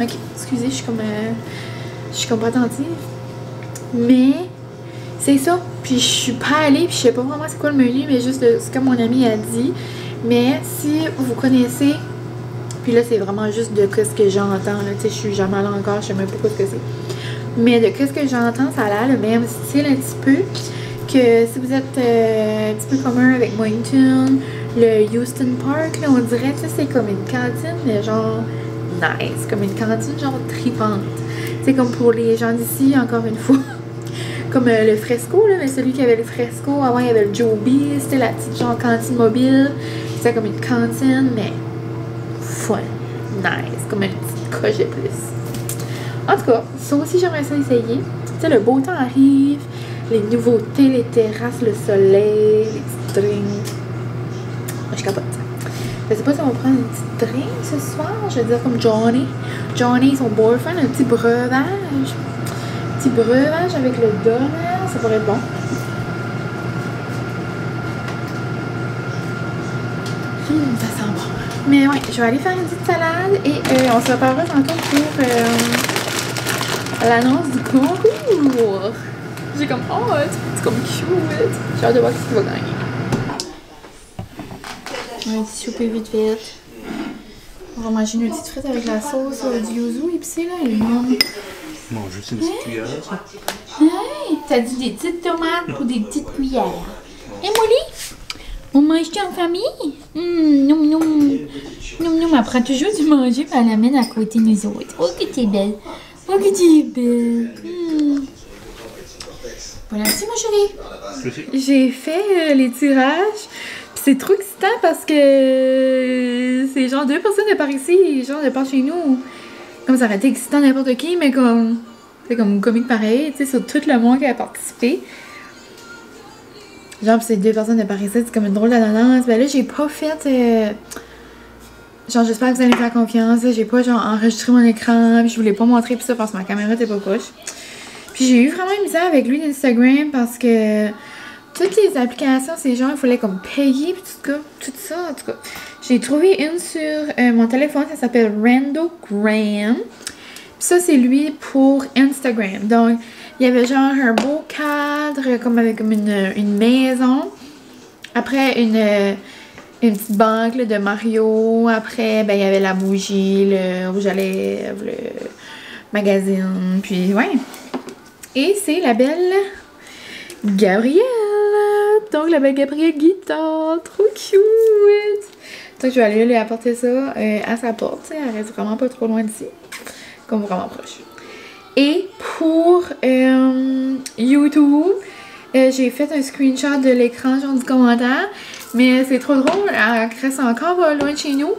Ok, excusez, je suis comme pas attentive. Mais c'est ça. Puis je suis pas allée, puis je sais pas vraiment c'est quoi le menu, mais juste ce que mon ami a dit. Mais si vous connaissez, puis là c'est vraiment juste de ce que j'entends. Tu sais, je suis jamais allée encore, je sais même pas ce que c'est. Mais de ce que j'entends, ça a l'air le même style un petit peu. Que si vous êtes un petit peu commun avec Moncton, le Houston Park, là, on dirait que c'est comme une cantine, mais genre nice, comme une cantine genre tripante. C'est comme pour les gens d'ici, encore une fois. Comme le Fresco, là, mais celui qui avait le Fresco, avant il y avait le Joby, c'était la petite genre cantine mobile. C'était comme une cantine, mais fun, nice, comme une petite coche de plus. En tout cas, ça aussi j'aimerais ça essayer. Tu sais, le beau temps arrive, les nouveautés, les terrasses, le soleil, les petits drinks. Moi, je capote. Je sais pas si on va prendre une petite drink ce soir. Je vais dire comme Johnny. Johnny, son boyfriend, un petit breuvage. Petit breuvage avec le donner. Ça pourrait être bon. Ça sent bon. Mais ouais, je vais aller faire une petite salade et on se reparlera tantôt pour l'annonce du concours. J'ai comme c'est comme cute. J'ai hâte de voir qui va gagner. Un petit souper vite vite. On va manger une petite frite avec la sauce du yuzu épicée là, elle est bonne. Bon, juste une petite cuillère, ça. Hey, t'as dit des petites tomates pour des petites cuillères. Et Molly? On mange en famille? Noum noum. Noum noum, elle prend toujours du manger et elle l'amène à côté de nous autres. Oh que t'es belle. Oh que t'es belle. Bon appétit ma chérie. J'ai fait les tirages. C'est trop excitant parce que c'est genre 2 personnes de par ici, genre de par chez nous. Comme ça aurait été excitant n'importe qui, mais comme c'est comme comique pareil, tu sais, sur tout le monde qui a participé. Genre, c'est 2 personnes de par ici, c'est comme une drôle d'annonce. Ben là, j'ai pas fait. Genre, j'espère que vous allez me faire confiance. J'ai pas genre enregistré mon écran, puis je voulais pas montrer pis ça parce que ma caméra était pas proche. Puis j'ai eu vraiment une misère avec lui d'Instagram parce que toutes les applications, c'est genre, il fallait comme payer pis tout ça, en tout cas. J'ai trouvé une sur mon téléphone, ça s'appelle Randogram. Pis ça, c'est lui pour Instagram. Donc, il y avait genre un beau cadre, comme avec une maison. Après, une petite banque là, de Mario. Après, ben, il y avait la bougie, le rouge à lèvres, le magazine. Puis, ouais. Et c'est la belle Gabrielle. Donc, la belle Gabrielle Guitare. Trop cute. Donc, je vais aller lui apporter ça à sa porte. T'sais, elle reste vraiment pas trop loin d'ici. Comme vraiment proche. Et pour YouTube, j'ai fait un screenshot de l'écran, genre du commentaire. Mais c'est trop drôle, elle reste encore loin de chez nous.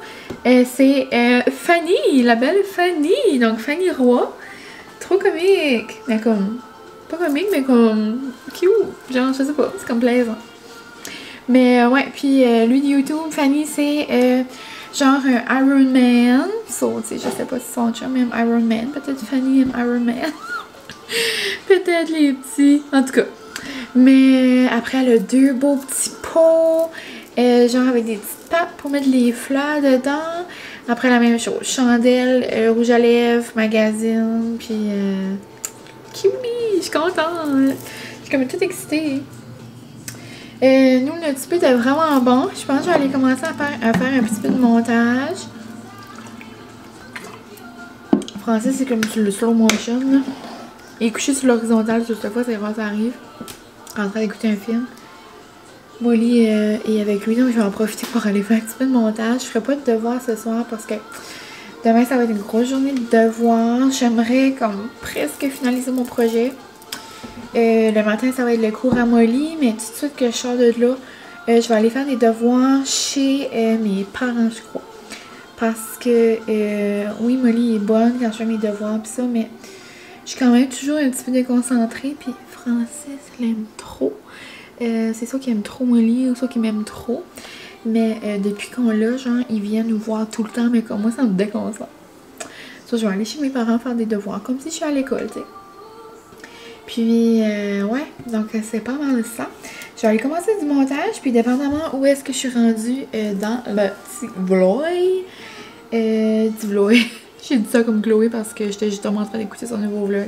C'est Fanny, la belle Fanny. Donc Fanny Roy. Trop comique. Mais comme, pas comique, mais comme cute. Genre, je sais pas, c'est comme plaisant. Mais ouais, puis lui de YouTube, Fanny, c'est genre un Iron Man. So, tu sais, je sais pas si son chum aime Iron Man. Peut-être Fanny aime Iron Man. Peut-être les petits. En tout cas. Mais après, elle a 2 beaux petits pots. Genre avec des petites pattes pour mettre les fleurs dedans. Après la même chose, chandelle, rouge à lèvres, magazine, puis kiwi, je suis contente. Je suis comme toute excitée. Nous, notre petit peu était vraiment bon. Je pense que je vais aller commencer à faire un petit peu de montage. En français, c'est comme sur le slow motion. Là. Et couché sur l'horizontale, cette fois, c'est rare, ça arrive. En train d'écouter un film. Molly est avec lui, donc je vais en profiter pour aller faire un petit peu de montage. Je ferai pas de devoirs ce soir parce que demain, ça va être une grosse journée de devoirs. J'aimerais comme presque finaliser mon projet. Le matin, ça va être le cours à Molly, mais tout de suite que je sors de là, je vais aller faire des devoirs chez mes parents, je crois. Parce que, oui, Molly est bonne quand je fais mes devoirs pis ça, mais je suis quand même toujours un petit peu déconcentrée. Puis Francis, elle aime trop. C'est soit qu'il aime trop Molly ou soit qu'il m'aime trop. Mais depuis qu'on l'a, genre, il vient nous voir tout le temps, mais comme moi, ça me déconcentre. So, je vais aller chez mes parents faire des devoirs, comme si je suis à l'école, tu sais. Puis, ouais, donc c'est pas mal ça. Je vais aller commencer du montage, puis dépendamment où est-ce que je suis rendue dans le petit vlog. Petit vlog. J'ai dit ça comme Chloé parce que j'étais justement en train d'écouter son nouveau vlog.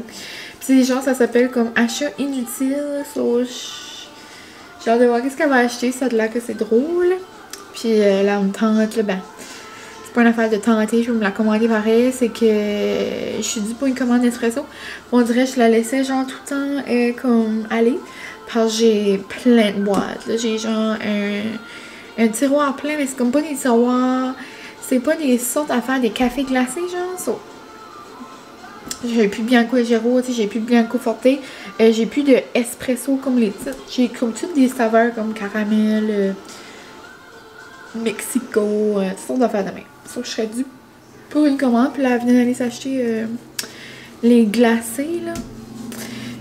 Puis genre, ça s'appelle comme achat inutile. So, j'ai hâte de voir qu'est-ce qu'elle va acheter. Ça a l'air que c'est drôle. Puis là, on me tente, là, ben, c'est pas une affaire de tenter, je vais me la commander pareil. C'est que je suis due pour une commande d'espresso. On dirait que je la laissais genre tout le temps comme aller. Parce que j'ai plein de boîtes. J'ai genre un tiroir plein, mais c'est comme pas des tiroirs. C'est pas des sortes à faire des cafés glacés, genre. So. J'ai plus Bianco et Gero, j'ai plus Bianco Forte. J'ai plus de espresso comme les titres. J'ai comme toutes des saveurs comme caramel, Mexico, toutes sortes d'affaires de main. So, je serais due pour une commande. Puis là, elle venait d'aller s'acheter les glacés, là.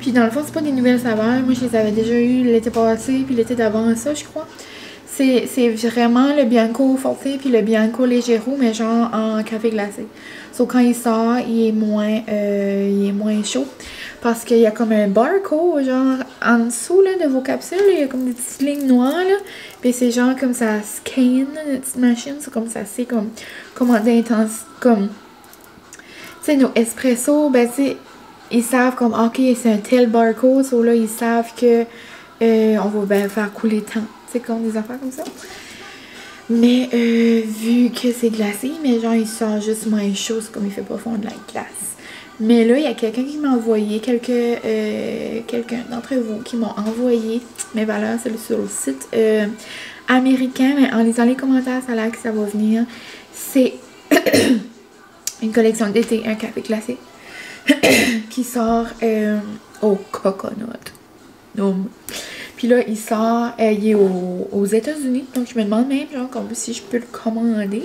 Puis dans le fond, c'est pas des nouvelles saveurs. Moi, je les avais déjà eues l'été passé, puis l'été d'avant ça, je crois. C'est vraiment le Bianco Forte puis le Bianco Leggero, mais genre en café glacé. Sauf quand il sort, il est moins chaud. Parce qu'il y a comme un barcode, genre en dessous là, de vos capsules, il y a comme des petites lignes noires là. Puis c'est genre comme ça scan, la petite machine, c'est comme ça, c'est comme commander intense, comme. Tu sais, nos espresso, ben tu sais, ils savent comme, ok, c'est un tel barcode, so là, ils savent que on va ben, faire couler le temps. C'est comme des affaires comme ça. Mais vu que c'est glacé, mais genre il sort juste moins chaud, comme il fait pas fondre la glace. Mais là, il y a quelqu'un qui m'a envoyé, quelqu'un d'entre vous qui m'ont envoyé mes valeurs sur le site américain, mais en lisant les commentaires, ça a l'air que ça va venir. C'est une collection d'été, un café glacé qui sort au coconut. Non. Puis là, il sort, il est aux États-Unis. Donc, je me demande même, genre, comme si je peux le commander.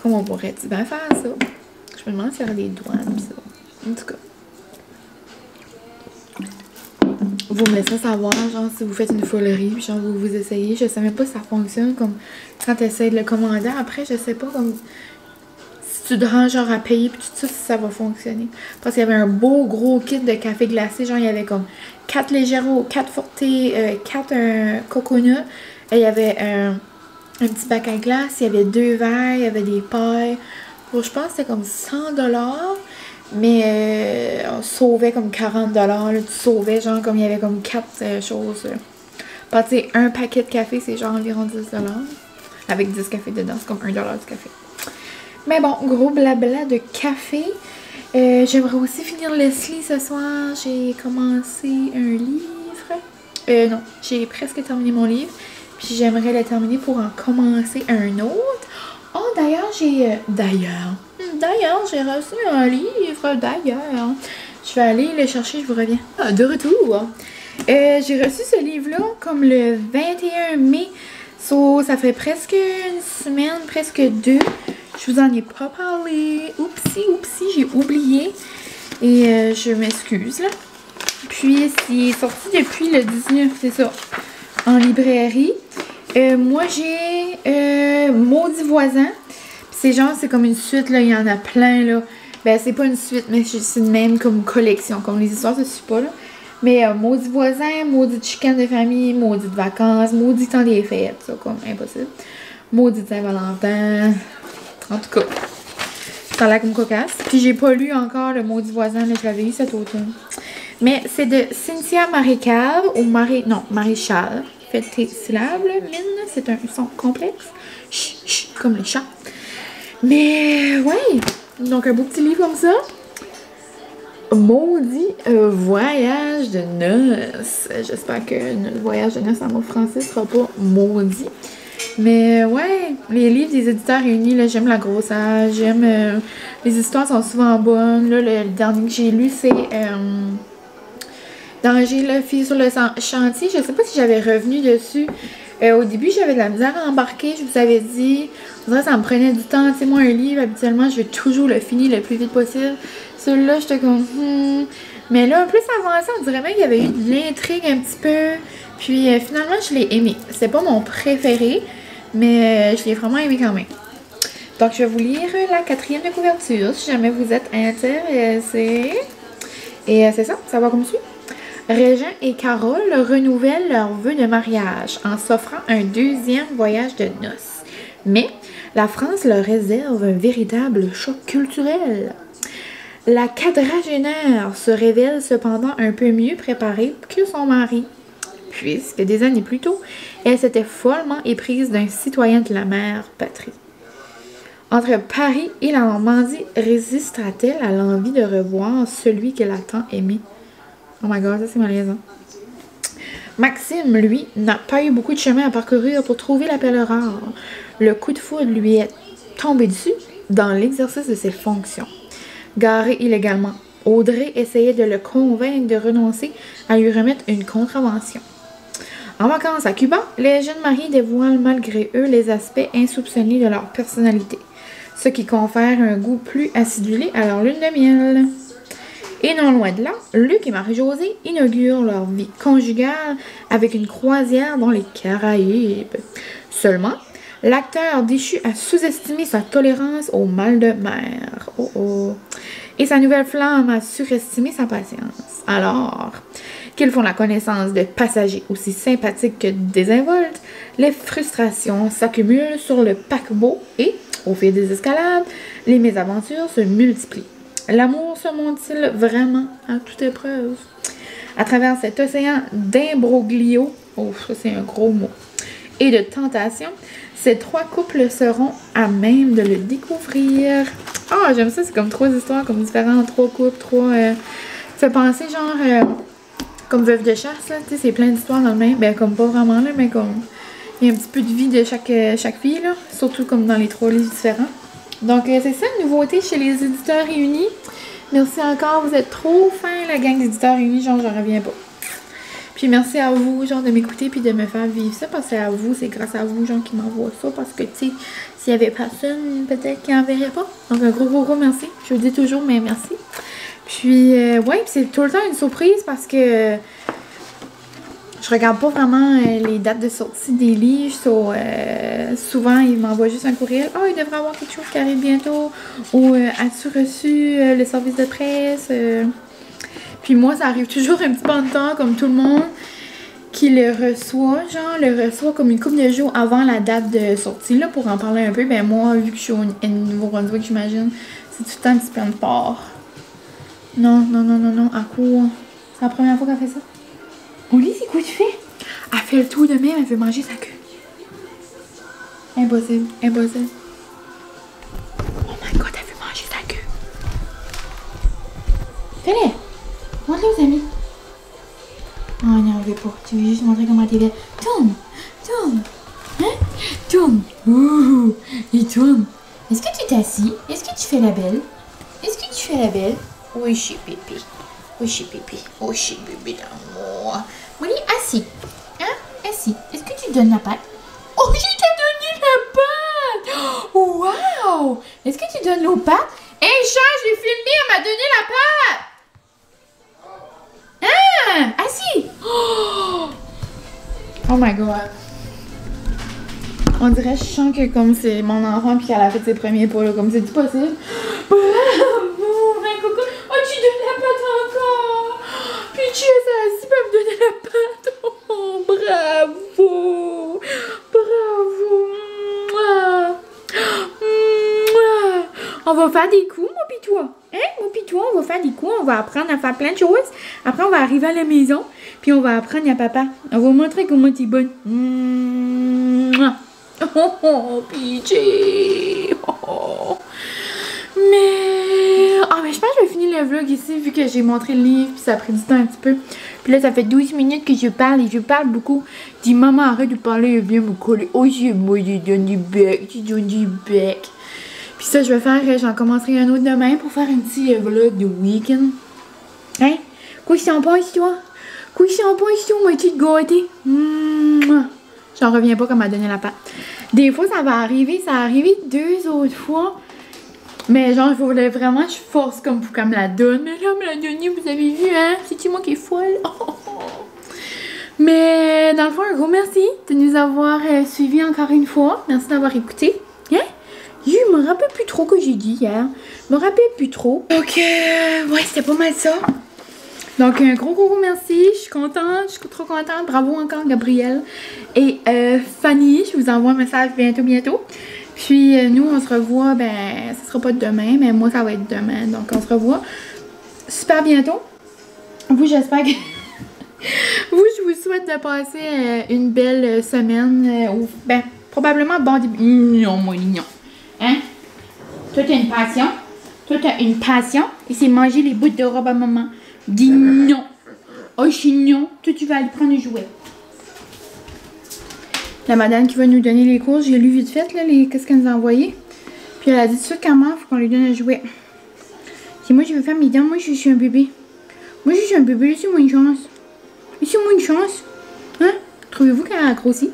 Comment on pourrait-tu bien faire ça? Je me demande s'il y aura des douanes, pis ça. En tout cas. Vous me laissez savoir, genre, si vous faites une folerie, puis genre, vous essayez. Je sais même pas si ça fonctionne, comme quand tu essaies de le commander. Après, je sais pas, comme si tu te rends, genre, à payer, puis tout ça, si ça va fonctionner. Parce qu'il y avait un beau gros kit de café glacé. Genre, il y avait comme 4 Leggero, 4 Forte, 4 coconut. Et il y avait un petit bac à glace, il y avait 2 verres, il y avait des pailles. Bon, je pense que c'était comme 100$. Mais on sauvait comme 40$. Là, tu sauvais, genre, comme il y avait comme 4 choses. Parce que, un paquet de café, c'est genre environ 10$. Avec 10 cafés dedans, c'est comme 1$ du café. Mais bon, gros blabla de café. J'aimerais aussi finir Leslie ce soir. J'ai commencé un livre. Non, j'ai presque terminé mon livre. Puis j'aimerais le terminer pour en commencer un autre. Oh, d'ailleurs, j'ai reçu un livre, d'ailleurs. Je vais aller le chercher, je vous reviens. Ah, de retour. J'ai reçu ce livre-là comme le 21 mai. So, ça fait presque une semaine, presque 2. Je vous en ai pas parlé. Oupsie, j'ai oublié. Et je m'excuse, là. Puis, c'est sorti depuis le 19, c'est ça, en librairie. Moi, j'ai Maudit Voisin. C'est genre, c'est comme une suite, là. Il y en a plein, là. Ben, c'est pas une suite, mais c'est une même comme collection. Comme les histoires se suivent pas, là. Mais maudit voisin, maudite chicane de famille, maudite vacances, maudit temps des fêtes, ça, comme impossible. Maudite Saint-Valentin. En tout cas, ça a l'air comme cocasse. Puis j'ai pas lu encore le maudit voisin, là, je l'avais eu cet automne. Mais c'est de Cynthia Marécave ou Maréchal. Faites tes syllabes, mine, c'est un son complexe. Chut, chut, comme les chats. Mais ouais, donc un beau petit livre comme ça. Maudit voyage de noces. J'espère que le voyage de noces en mot français sera pas maudit. Mais ouais, les livres des éditeurs réunis, là, j'aime la grossage, j'aime... les histoires sont souvent bonnes. Là, le dernier que j'ai lu, c'est... Danger, la fille sur le chantier. Je sais pas si j'avais revenu dessus. Au début, j'avais de la misère à embarquer, je vous avais dit. On dirait que ça me prenait du temps. Tu sais, moi, un livre, habituellement, je vais toujours le finir le plus vite possible. Celui-là, j'étais comme... Mais là, plus avancé, on dirait même qu'il y avait eu de l'intrigue un petit peu. Puis finalement, je l'ai aimé. C'est pas mon préféré, mais je l'ai vraiment aimé quand même. Donc, je vais vous lire la 4e de couverture, si jamais vous êtes intéressés. Et c'est ça, ça va comme suit. Régent et Carole renouvellent leur vœu de mariage en s'offrant un 2e voyage de noces. Mais la France leur réserve un véritable choc culturel. La quadragénaire se révèle cependant un peu mieux préparée que son mari, puisque des années plus tôt, elle s'était follement éprise d'un citoyen de la mère patrie. Entre Paris et la Normandie, résistera-t-elle à l'envie de revoir celui qu'elle a tant aimé? Oh my god, ça c'est malaisant. Maxime, lui, n'a pas eu beaucoup de chemin à parcourir pour trouver la perle rare. Le coup de foudre lui est tombé dessus dans l'exercice de ses fonctions. Garé illégalement, Audrey essayait de le convaincre de renoncer à lui remettre une contravention. En vacances à Cuba, les jeunes mariés dévoilent malgré eux les aspects insoupçonnés de leur personnalité, ce qui confère un goût plus acidulé à leur lune de miel. Et non loin de là, Luc et Marie-Josée inaugurent leur vie conjugale avec une croisière dans les Caraïbes. Seulement, l'acteur déchu a sous-estimé sa tolérance au mal de mer. Oh oh. Et sa nouvelle flamme a surestimé sa patience. Alors qu'ils font la connaissance de passagers aussi sympathiques que désinvoltes, les frustrations s'accumulent sur le paquebot et, au fil des escalades, les mésaventures se multiplient. L'amour se monte-t-il vraiment à toute épreuve? À travers cet océan d'imbroglio, oh, ça c'est un gros mot, et de tentation, ces 3 couples seront à même de le découvrir. Ah, j'aime ça, c'est comme 3 histoires, comme différents, 3 couples, 3... ça fait penser genre, comme Veuve de chasse, là, tu sais, c'est plein d'histoires dans le même, ben comme pas vraiment là, mais comme, il y a un petit peu de vie de chaque fille, là, surtout comme dans les 3 livres différents. Donc, c'est ça, une nouveauté chez les éditeurs réunis. Merci encore, vous êtes trop fins, la gang d'éditeurs réunis, genre, j'en reviens pas. Puis merci à vous, genre, de m'écouter puis de me faire vivre ça, parce que c'est à vous, c'est grâce à vous, genre, qui m'envoient ça, parce que, tu sais, s'il y avait personne, peut-être qu'il n'enverrait pas. Donc, un gros merci. Je vous dis toujours, mais merci. Puis, ouais, c'est tout le temps une surprise, parce que je regarde pas vraiment les dates de sortie des livres. Souvent, ils m'envoient juste un courriel. « Ah, il devrait y avoir quelque chose qui arrive bientôt. » Ou « As-tu reçu le service de presse? » Puis moi, ça arrive toujours un petit peu en temps, comme tout le monde, qui le reçoit comme une couple de jours avant la date de sortie. Là, pour en parler un peu, ben moi, vu que je suis au Nouveau-Brunswick, j'imagine, c'est tout le temps un petit peu de part. Non, à quoi? C'est la première fois qu'elle fait ça. Oli, c'est quoi tu fais? Elle fait le tout de même, elle veut manger sa queue. Impossible. Oh my god, elle veut manger sa queue. Fais-le! Montre-le aux amis. Oh non, on veut pas. Tu veux juste montrer comment t'es belle. Tourne! Hein? Tourne! Ouh! Il tourne. Est-ce que tu t'assis? Est-ce que tu fais la belle? Oui, chez bébé. Oh, chez bébé d'amour. Molly, assis. Hein? Assis. Est-ce que tu donnes la patte? Oh, je t'ai donné la patte! Wow! Est-ce que tu donnes l'eau patte? Hey, chat, je l'ai filmé, elle m'a donné la patte! Hein? Assis! Oh my god. On dirait, je sens que comme c'est mon enfant puis qu'elle a fait ses premiers pas, là, comme c'est du possible. Oh, tu donnes la patte encore! Puis tu es assis! va faire des coups, mon pis toi. Hein, mon pis toi, on va faire des coups, on va apprendre à faire plein de choses. Après, on va arriver à la maison, puis on va apprendre à papa. On va montrer comment t'es bonne. Oh, PJ. Oh. Mais je pense que je vais finir le vlog ici vu que j'ai montré le livre puis ça a pris du temps un petit peu. Puis là ça fait 12 minutes que je parle et je parle beaucoup. Dis maman arrête de parler et viens me coller. Oh c'est moi j'ai donné du bec, j'ai donné du bec. Puis ça je vais faire, j'en commencerai un autre demain pour faire un petit vlog de week-end. Hein? Quoi je t'en pense toi? Quoi je t'en pense toi ma petite gâtée? J'en reviens pas comme elle m'a donné la patte. Des fois ça va arriver, ça a arrivé 2 autres fois. Mais genre, il faudrait vraiment que je force comme pour qu'elle me la donne. Mais là, elle me l'a donnée, vous avez vu, hein? C'est-tu moi qui est folle? Oh. Mais dans le fond, un gros merci de nous avoir suivis encore une fois. Merci d'avoir écouté. Hein? Je me rappelle plus trop ce que j'ai dit hier. Je me rappelle plus trop. Donc, ouais, c'était pas mal ça. Donc, un gros merci. Je suis contente. Je suis trop contente. Bravo encore, Gabrielle. Et Fanny, je vous envoie un message bientôt. Puis nous, on se revoit, ça sera pas demain, mais moi, ça va être demain. Donc, on se revoit super bientôt. Vous, j'espère que... vous, je vous souhaite de passer une belle semaine. Ou, probablement bon début. Non, moi, non. Hein? Toi, t'as une passion. Toi, t'as une passion. Et c'est manger les bouts de robe à maman. Dis non. Oh, je suis non. Toi, tu vas aller prendre un jouet. La madame qui va nous donner les courses, j'ai lu vite fait là, qu'est-ce qu'elle nous a envoyé. Puis elle a dit tout de suite qu'à moi, il faut qu'on lui donne un jouet. Si moi je veux faire mes dents, moi je suis un bébé. Moi je suis un bébé, laissez-moi une chance. Laissez-moi une chance. Hein? Trouvez-vous qu'elle a grossi?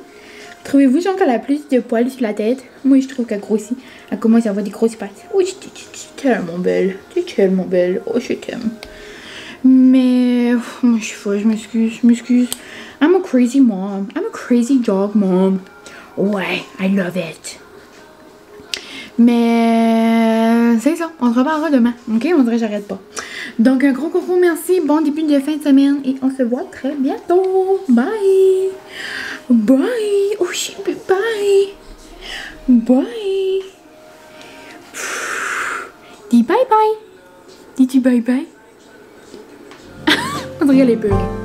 Trouvez-vous genre qu'elle a plus de poils sur la tête? Moi je trouve qu'elle grossit. Elle commence à avoir des grosses pattes. Oui, c'est tellement belle. C'est tellement belle. Oh, je t'aime. Mais moi je suis folle, je m'excuse. I'm a crazy mom. I'm a crazy dog mom. Ouais, I love it. Mais c'est ça, on se reparlera demain. Ok, on dirait que j'arrête pas. Donc un gros merci, bon début de fin de semaine et on se voit très bientôt. Bye. Bye. Oh shit, bye. Bye. Dis bye bye. Dis-tu bye bye? On dirait les peurs.